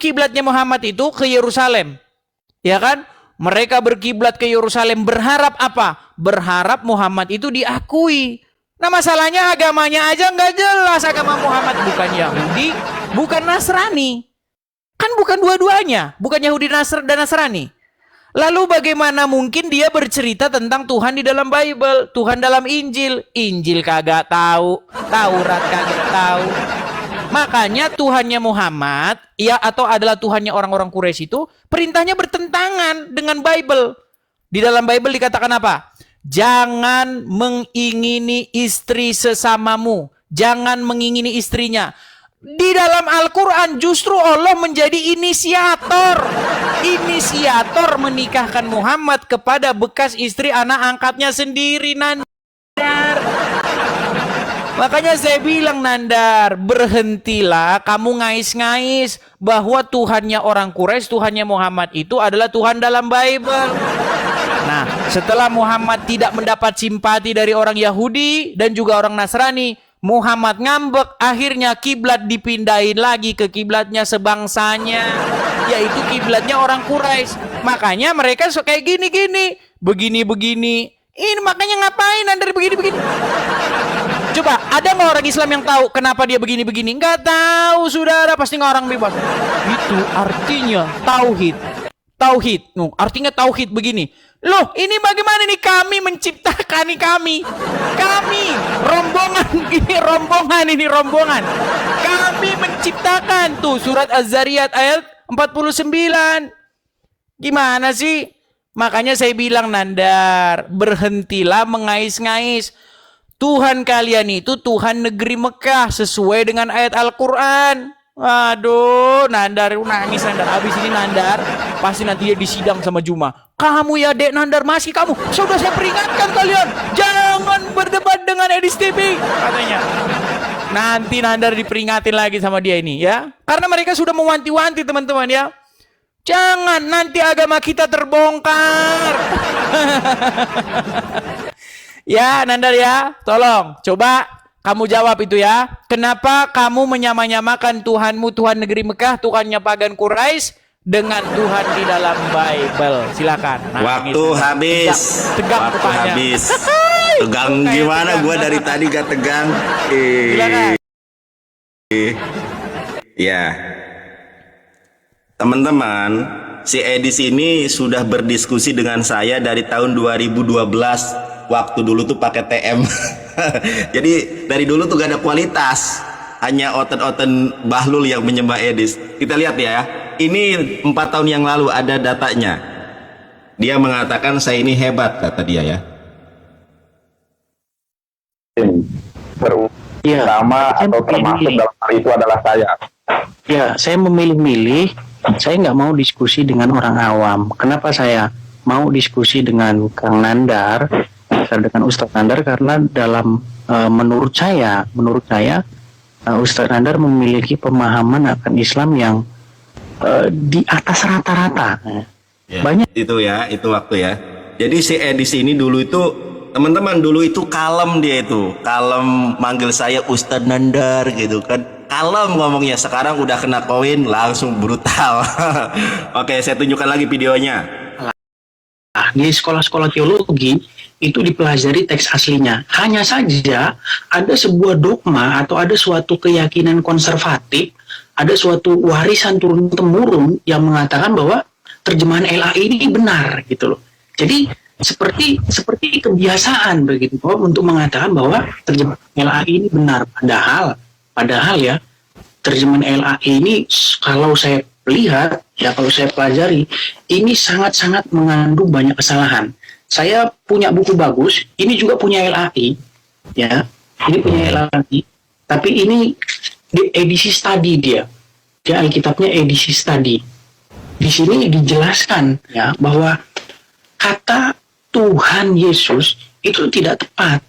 kiblatnya Muhammad itu ke Yerusalem. Ya kan? Mereka berkiblat ke Yerusalem berharap apa? Berharap Muhammad itu diakui. Nah masalahnya agamanya aja nggak jelas. Agama Muhammad bukan Yahudi, bukan Nasrani. Kan bukan dua-duanya. Bukan Yahudi dan Nasrani. Lalu bagaimana mungkin dia bercerita tentang Tuhan di dalam Bible, Tuhan dalam Injil? Injil kagak tahu, Taurat kagak tahu. Makanya Tuhannya Muhammad, ya atau adalah Tuhannya orang-orang Quraisy itu, perintahnya bertentangan dengan Bible. Di dalam Bible dikatakan apa? Jangan mengingini istri sesamamu. Jangan mengingini istrinya. Di dalam Al-Quran justru Allah menjadi inisiator. Inisiator menikahkan Muhammad kepada bekas istri anak angkatnya sendiri, Nandar. Makanya saya bilang, Nandar, berhentilah kamu ngais-ngais bahwa Tuhannya orang Quraisy, Tuhannya Muhammad itu adalah Tuhan dalam Bible. Nah, setelah Muhammad tidak mendapat simpati dari orang Yahudi dan juga orang Nasrani, Muhammad ngambek, akhirnya kiblat dipindahin lagi ke kiblatnya sebangsanya, yaitu kiblatnya orang Quraisy. Makanya mereka kayak gini-gini, begini-begini. Ini makanya ngapain Nandar begini-begini? Coba, ada nggak orang Islam yang tahu kenapa dia begini-begini? Nggak tahu, saudara. Pasti nggak orang bebas. Itu artinya tauhid. Tauhid. Artinya tauhid begini. Loh, ini bagaimana nih kami menciptakan nih kami? Kami, rombongan ini rombongan. Kami menciptakan. Tuh, surat Az-Zariyat ayat 49. Gimana sih? Makanya saya bilang, Nandar, berhentilah mengais-ngais. Tuhan kalian itu Tuhan negeri Mekah sesuai dengan ayat Al-Quran. Aduh, Nandar nangis Nandar. Abis ini Nandar pasti nanti dia disidang sama Juma. Kamu ya dek Nandar, masih kamu. Sudah saya peringatkan kalian, jangan berdebat dengan Edis TV katanya. Nanti Nandar diperingatin lagi sama dia ini ya. Karena mereka sudah mewanti-wanti teman-teman ya. Jangan nanti agama kita terbongkar. Ya Nandar ya, tolong coba kamu jawab itu ya. Kenapa kamu menyamakan Tuhanmu Tuhan negeri Mekah, Tuhannya pagan Quraisy dengan Tuhan di dalam Bible? Silakan. Nah, waktu habis. Tegang waktu habis. Tegang gimana? Gua dari tadi gak tegang. Silakan. Ya. Teman-teman, si Edis ini sudah berdiskusi dengan saya dari tahun 2012. Waktu dulu tuh pakai TM. Jadi dari dulu tuh gak ada kualitas, hanya oten-oten Bahlul yang menyembah Edis. Kita lihat ya, ini 4 tahun yang lalu ada datanya. Dia mengatakan saya ini hebat, kata dia ya. Sama atau termasuk dalam hal itu adalah saya. Ya, saya memilih-milih. Saya nggak mau diskusi dengan orang awam. Kenapa saya mau diskusi dengan Kang Nandar, dengan Ustadz Nandar? Karena dalam menurut saya Ustadz Nandar memiliki pemahaman akan Islam yang di atas rata-rata. Ya, banyak itu ya, itu waktu ya. Jadi si Edis ini dulu itu, teman-teman, dulu itu kalem, dia itu kalem, manggil saya Ustadz Nandar gitu kan, kalem ngomongnya. Sekarang udah kena koin langsung brutal. Oke, saya tunjukkan lagi videonya. Di sekolah-sekolah teologi itu dipelajari teks aslinya. Hanya saja ada sebuah dogma atau ada suatu keyakinan konservatif, ada suatu warisan turun-temurun yang mengatakan bahwa terjemahan LAI ini benar gitu loh. Jadi seperti kebiasaan begitu untuk mengatakan bahwa terjemahan LAI ini benar, padahal ya terjemahan LAI ini kalau saya lihat ya, kalau saya pelajari, ini sangat-sangat mengandung banyak kesalahan. Saya punya buku bagus, ini juga punya LAI ya, ini punya LAI, tapi ini di edisi study dia Alkitabnya edisi study. Di sini dijelaskan ya bahwa kata Tuhan Yesus itu tidak tepat.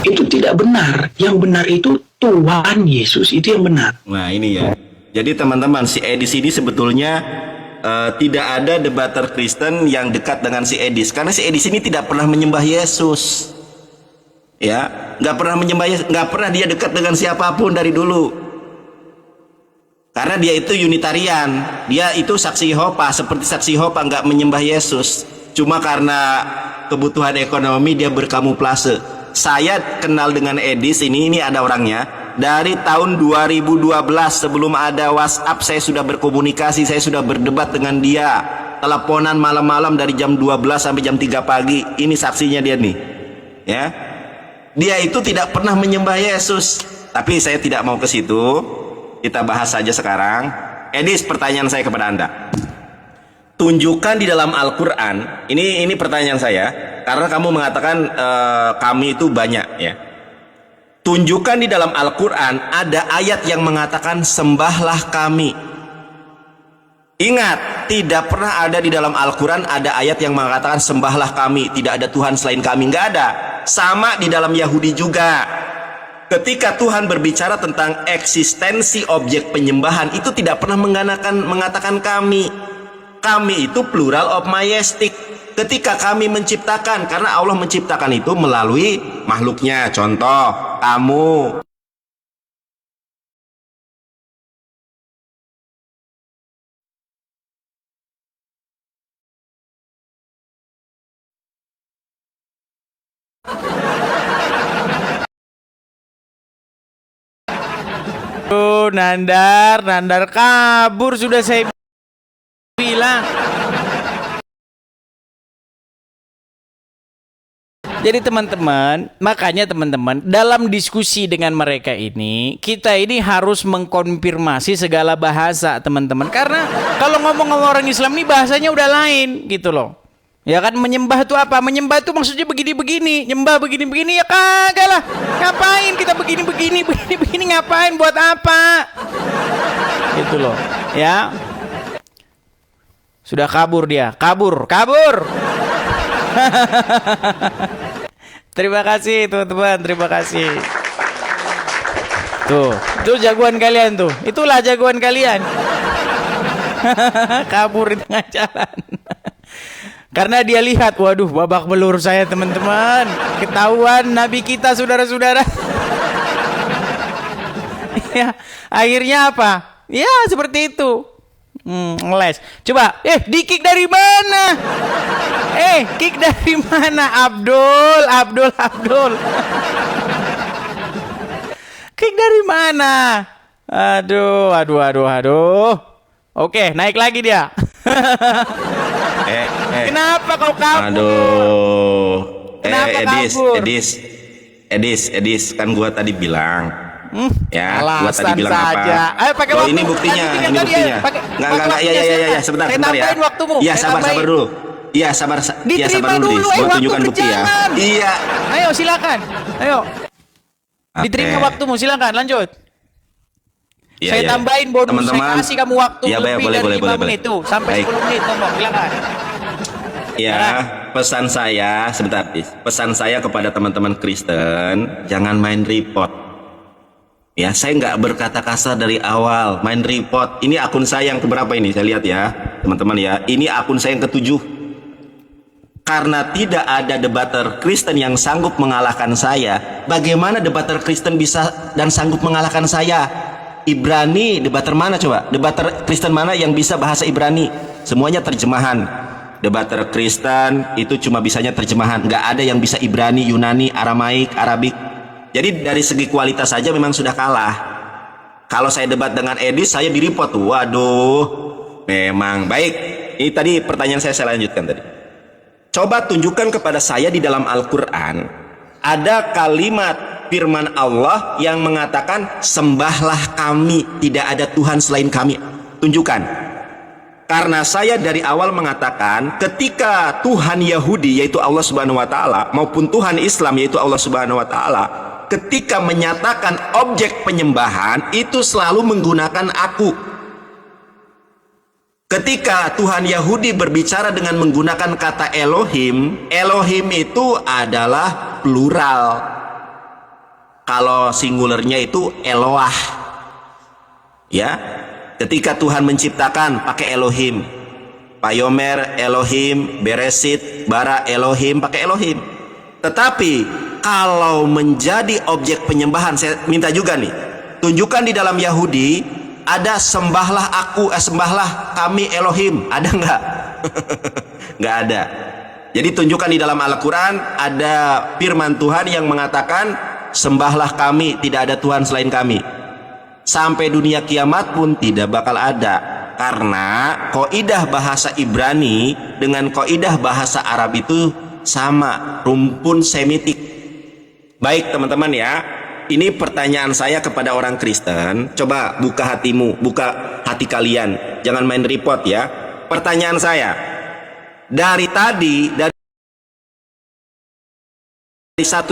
Itu tidak benar. Yang benar itu Tuhan Yesus, itu yang benar. Nah ini ya. Jadi teman-teman, si Edis ini sebetulnya tidak ada debater Kristen yang dekat dengan si Edis. Karena si Edis ini tidak pernah menyembah Yesus. Ya, nggak pernah menyembah Yesus, nggak pernah dia dekat dengan siapapun dari dulu. Karena dia itu Unitarian, dia itu saksi Yehova, seperti saksi Yehova nggak menyembah Yesus. Cuma karena kebutuhan ekonomi dia berkamuflase. Saya kenal dengan Edis ini ada orangnya. Dari tahun 2012 sebelum ada WhatsApp saya sudah berkomunikasi, saya sudah berdebat dengan dia. Teleponan malam-malam dari jam 12 sampai jam 3 pagi. Ini saksinya dia nih. Ya. Dia itu tidak pernah menyembah Yesus. Tapi saya tidak mau ke situ. Kita bahas saja sekarang. Edis, pertanyaan saya kepada Anda. Tunjukkan di dalam Al-Quran, ini pertanyaan saya, karena kamu mengatakan kami itu banyak ya. Tunjukkan di dalam Al-Quran ada ayat yang mengatakan sembahlah kami. Ingat, tidak pernah ada di dalam Al-Quran ada ayat yang mengatakan sembahlah kami, tidak ada Tuhan selain kami, nggak ada. Sama di dalam Yahudi juga. Ketika Tuhan berbicara tentang eksistensi objek penyembahan, itu tidak pernah mengatakan kami. Kami itu plural of majestic. Ketika kami menciptakan, karena Allah menciptakan itu melalui makhluknya. Contoh, kamu. Nandar kabur sudah saya bilang. Jadi teman-teman, makanya teman-teman dalam diskusi dengan mereka ini, kita ini harus mengkonfirmasi segala bahasa teman-teman. Karena kalau ngomong sama orang Islam ini bahasanya udah lain gitu loh. Ya kan, menyembah itu apa? Menyembah itu maksudnya begini-begini, nyembah begini-begini, ya kagak lah. Ngapain kita begini-begini, begini-begini, ngapain, buat apa? Gitu loh, ya. Sudah kabur dia, kabur. Terima kasih teman-teman, terima kasih. Tuh jagoan kalian tuh. Itulah jagoan kalian. Kabur di tengah jalan. Karena dia lihat, waduh, babak belur saya teman-teman. Ketahuan Nabi kita, saudara-saudara. Ya, akhirnya apa? Ya, seperti itu. Ngeles. Coba, di-kick dari mana? Kick dari mana? Abdul. Kick dari mana? Aduh. Oke, naik lagi dia. Kenapa kau kabur? Aduh. Kenapa kabur? Edis, kan gua tadi bilang. Ya, gua tadi bilang saja. apa? Ayo pakai waktu. Ini buktinya. Enggak. Ya, sebentar ya. Waktumu. Iya, sabar dulu. Iya, sabar dulu. Gua tunjukkan bukti ya. Iya. Ayo, silakan. Ayo. Diterima waktumu, silakan lanjut. Ya, saya tambahin bonus, teman-teman, saya kasih kamu waktu ya, lebih boleh, dari 5 menit tuh, sampai 10 menit ngomong, silakan. Ya, pesan saya sebentar, pesan saya kepada teman-teman Kristen, jangan main report. Ya, saya nggak berkata kasar dari awal, main report. Ini akun saya yang keberapa ini? Saya lihat ya, teman-teman ya. Ini akun saya yang ke-7. Karena tidak ada debater Kristen yang sanggup mengalahkan saya, bagaimana debater Kristen bisa dan sanggup mengalahkan saya? Ibrani, debater mana coba? Debater Kristen mana yang bisa bahasa Ibrani? Semuanya terjemahan. Debater Kristen itu cuma bisanya terjemahan, nggak ada yang bisa Ibrani, Yunani, Aramaik, Arabik. Jadi dari segi kualitas saja memang sudah kalah. Kalau saya debat dengan Edis, saya di-report. Waduh, memang baik. Ini tadi pertanyaan saya lanjutkan tadi. Coba tunjukkan kepada saya di dalam Al-Quran ada kalimat firman Allah yang mengatakan sembahlah kami, tidak ada Tuhan selain kami. Tunjukkan. Karena saya dari awal mengatakan ketika Tuhan Yahudi yaitu Allah Subhanahu wa taala maupun Tuhan Islam yaitu Allah Subhanahu wa taala ketika menyatakan objek penyembahan itu selalu menggunakan aku. Ketika Tuhan Yahudi berbicara dengan menggunakan kata Elohim, Elohim itu adalah plural. Kalau singularnya itu Eloah. Ya. Ketika Tuhan menciptakan pakai Elohim. Payomer Elohim, Beresit, Bara Elohim pakai Elohim. Tetapi kalau menjadi objek penyembahan, saya minta juga nih, tunjukkan di dalam Yahudi ada sembahlah aku, sembahlah kami Elohim. Ada nggak? Nggak ada. Jadi tunjukkan di dalam Al-Quran ada firman Tuhan yang mengatakan sembahlah kami, tidak ada Tuhan selain kami. Sampai dunia kiamat pun tidak bakal ada. Karena kaidah bahasa Ibrani dengan kaidah bahasa Arab itu sama, rumpun Semitik. Baik teman-teman ya, ini pertanyaan saya kepada orang Kristen. Coba buka hatimu, buka hati kalian, jangan main report ya. Pertanyaan saya, dari 1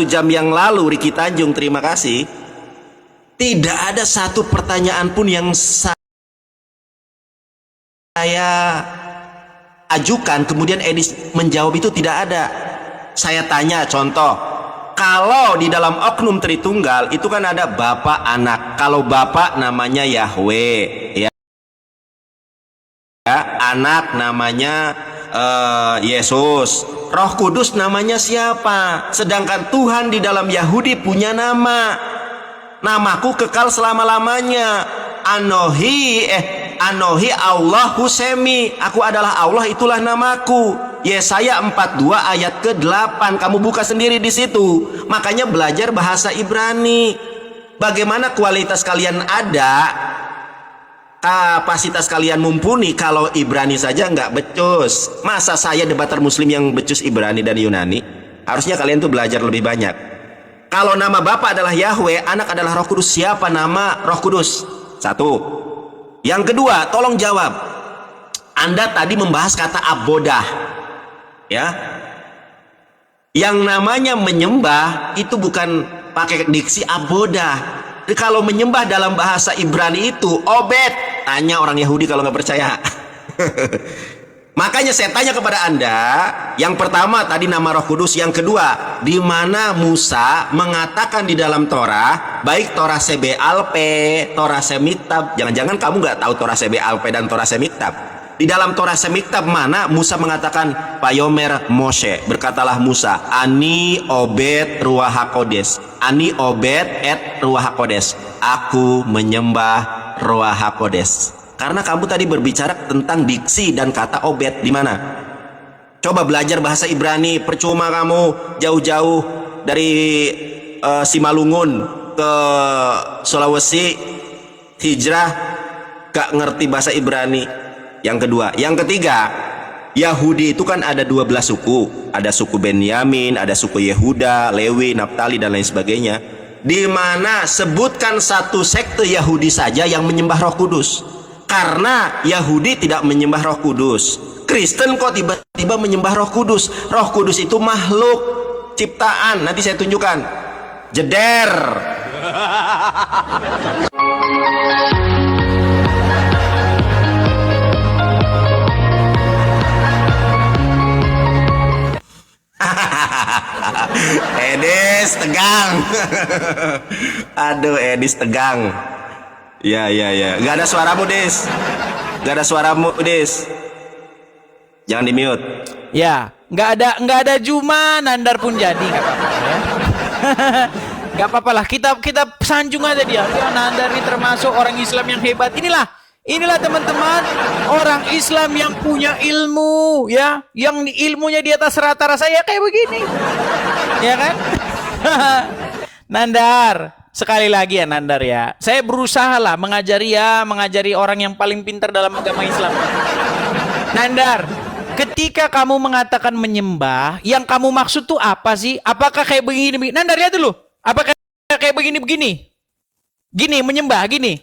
jam yang lalu, Ricky Tanjung, terima kasih, tidak ada satu pertanyaan pun yang saya ajukan kemudian Edis menjawab, itu tidak ada. Saya tanya contoh, kalau di dalam oknum Tritunggal itu kan ada Bapak Anak. Kalau Bapak namanya Yahweh ya, Anak namanya Yesus, Roh Kudus namanya siapa? Sedangkan Tuhan di dalam Yahudi punya nama. Namaku kekal selama-lamanya. Anohi Allahu Semi. Aku adalah Allah, itulah namaku. Yesaya 42 ayat ke-8. Kamu buka sendiri di situ. Makanya belajar bahasa Ibrani. Bagaimana kualitas kalian ada, kapasitas kalian mumpuni, kalau Ibrani saja nggak becus. Masa saya debater muslim yang becus Ibrani dan Yunani? Harusnya kalian tuh belajar lebih banyak. Kalau nama Bapa adalah Yahweh, Anak adalah Roh Kudus, siapa nama Roh Kudus? Satu. Yang kedua, tolong jawab. Anda tadi membahas kata abodah, ya. Yang namanya menyembah itu bukan pakai diksi abodah. Kalau menyembah dalam bahasa Ibrani itu obed. Tanya orang Yahudi kalau nggak percaya. Makanya saya tanya kepada Anda, yang pertama tadi nama Roh Kudus, yang kedua, di mana Musa mengatakan di dalam Torah, baik Torah Sebe Alpe, Torah Semiktab, jangan-jangan kamu nggak tahu Torah Sebe Alpe dan Torah Semiktab. Di dalam Torah Semiktab mana Musa mengatakan, Payomer Moshe, berkatalah Musa, Ani obed ruah hakodes, Ani obed et ruah hakodes, aku menyembah ruah hakodes. Karena kamu tadi berbicara tentang diksi dan kata obed, di mana? Coba belajar bahasa Ibrani. Percuma kamu jauh-jauh dari Simalungun ke Sulawesi hijrah gak ngerti bahasa Ibrani. Yang kedua, yang ketiga, Yahudi itu kan ada 12 suku. Ada suku Benyamin, ada suku Yehuda, Lewi, Naftali dan lain sebagainya. Di mana sebutkan satu sekte Yahudi saja yang menyembah Roh Kudus. Karena Yahudi tidak menyembah Roh Kudus. Kristen kok tiba-tiba menyembah Roh Kudus. Roh Kudus itu makhluk ciptaan. Nanti saya tunjukkan. Jeder. Edis tegang. Aduh, Edis tegang. Ya. Gak ada suaramu, Des. Gak ada suaramu, Des. Jangan di mute. Ya, nggak ada Juma, Nandar pun jadi, nggak apa-apa ya. Nggak apa-apa lah, kita sanjung aja dia. Nandar ini termasuk orang Islam yang hebat. Inilah teman-teman, orang Islam yang punya ilmu, ya, yang ilmunya di atas rata-rata saya kayak begini, ya kan? Nandar. Sekali lagi ya Nandar ya, saya berusaha lah mengajari orang yang paling pintar dalam agama Islam. Nandar, ketika kamu mengatakan menyembah, yang kamu maksud tuh apa sih? Apakah kayak begini? Nandar lihat dulu, apakah kayak begini? Gini menyembah, gini.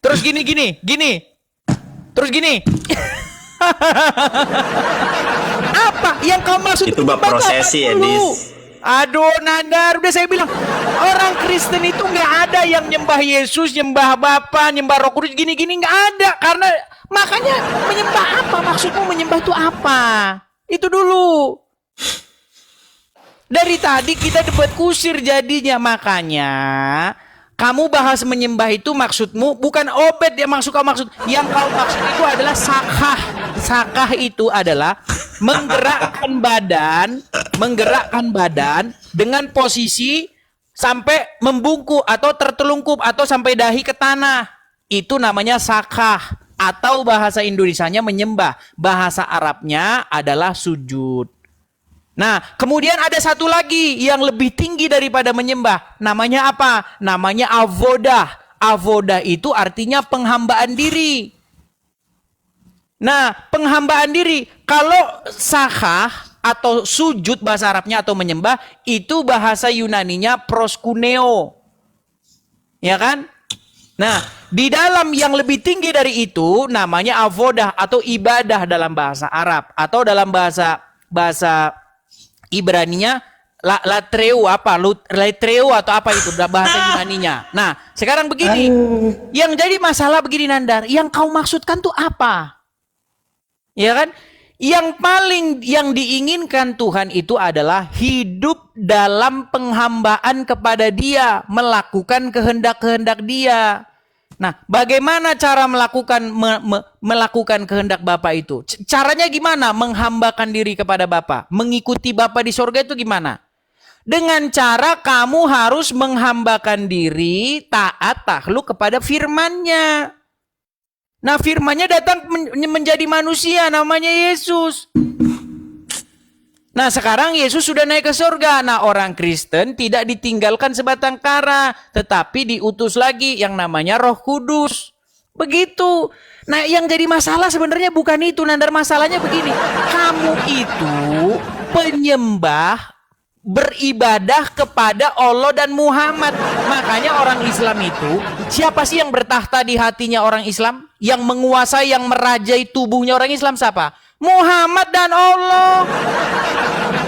Terus gini. Terus gini. Apa yang kamu maksud? Itu bab prosesi ya, Dis. Aduh Nandar, udah saya bilang orang Kristen itu nggak ada yang nyembah Yesus, nyembah Bapa, nyembah Roh Kudus gini-gini, nggak ada. Karena makanya menyembah apa? Maksudmu menyembah itu apa? Itu dulu. Dari tadi kita debat kusir jadinya, makanya kamu bahas menyembah itu maksudmu bukan obed ya, maksud yang kau maksud itu adalah sakah. Sakah itu adalah menggerakkan badan dengan posisi sampai membungkuk atau tertelungkup atau sampai dahi ke tanah. Itu namanya sakah. Atau bahasa Indonesianya menyembah. Bahasa Arabnya adalah sujud. Nah, kemudian ada satu lagi yang lebih tinggi daripada menyembah. Namanya apa? Namanya avodah. Avodah itu artinya penghambaan diri. Nah, penghambaan diri. Kalau sakah atau sujud bahasa Arabnya atau menyembah, itu bahasa Yunaninya proskuneo. Ya kan? Nah, di dalam yang lebih tinggi dari itu namanya avodah atau ibadah dalam bahasa Arab atau dalam bahasa Ibraninya latreu apa? Latreu atau apa itu bahasa Yunaninya. Nah, sekarang begini. Yang jadi masalah begini Nandar, yang kau maksudkan tuh apa? Ya kan? Yang diinginkan Tuhan itu adalah hidup dalam penghambaan kepada Dia, melakukan kehendak-kehendak Dia. Nah, bagaimana cara melakukan kehendak Bapa itu? Caranya gimana? Menghambakan diri kepada Bapa, mengikuti Bapa di sorga itu gimana? Dengan cara kamu harus menghambakan diri, taat, takluk kepada firman-Nya. Nah, firman-Nya datang menjadi manusia, namanya Yesus. Nah, sekarang Yesus sudah naik ke surga. Nah, orang Kristen tidak ditinggalkan sebatang kara, tetapi diutus lagi yang namanya Roh Kudus. Begitu. Nah, yang jadi masalah sebenarnya bukan itu, Nandar. Masalahnya begini. Kamu itu penyembah, beribadah kepada Allah dan Muhammad. Makanya orang Islam itu, siapa sih yang bertahta di hatinya orang Islam? Yang menguasai, yang merajai tubuhnya orang Islam siapa? Muhammad dan Allah.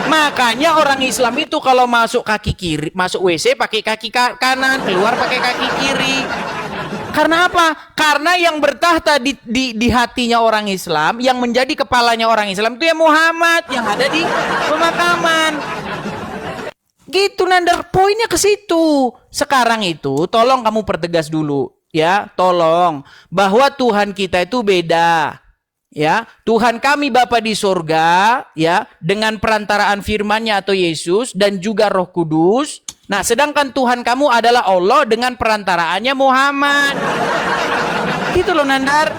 Makanya orang Islam itu kalau masuk kaki kiri, masuk WC pakai kaki kanan, keluar pakai kaki kiri. Karena apa? Karena yang bertahta di hatinya orang Islam, yang menjadi kepalanya orang Islam itu ya Muhammad yang ada di pemakaman. Gitu Nandar, poinnya ke situ. Sekarang itu tolong kamu pertegas dulu ya, tolong bahwa Tuhan kita itu beda. Ya, Tuhan kami Bapa di sorga ya, dengan perantaraan firman-Nya atau Yesus dan juga Roh Kudus. Nah, sedangkan Tuhan kamu adalah Allah dengan perantaraannya Muhammad. Gitu loh Nandar.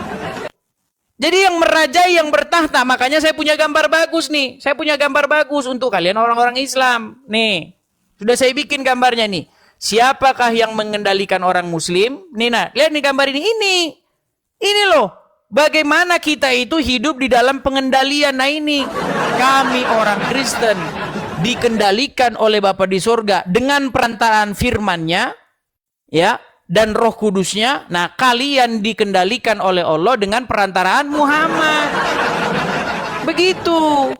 Jadi yang merajai, yang bertahta, makanya saya punya gambar bagus nih. Saya punya gambar bagus untuk kalian orang-orang Islam. Nih, sudah saya bikin gambarnya nih. Siapakah yang mengendalikan orang Muslim? Nih, nah, lihat nih gambar ini. Ini loh. Bagaimana kita itu hidup di dalam pengendalian. Nah ini, kami orang Kristen dikendalikan oleh Bapa di sorga dengan perantaraan firman-Nya ya, dan Roh Kudus-Nya. Nah, kalian dikendalikan oleh Allah dengan perantaraan Muhammad. Begitu.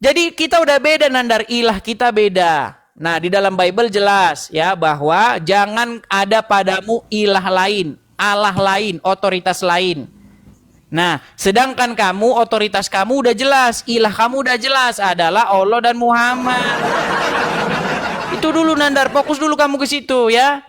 Jadi kita udah beda Nandar, ilah kita beda. Nah, di dalam Bible jelas ya bahwa jangan ada padamu ilah lain, Allah lain, otoritas lain. Nah, sedangkan kamu, otoritas kamu udah jelas, ilah kamu udah jelas adalah Allah dan Muhammad. Itu dulu Nandar, fokus dulu kamu ke situ ya.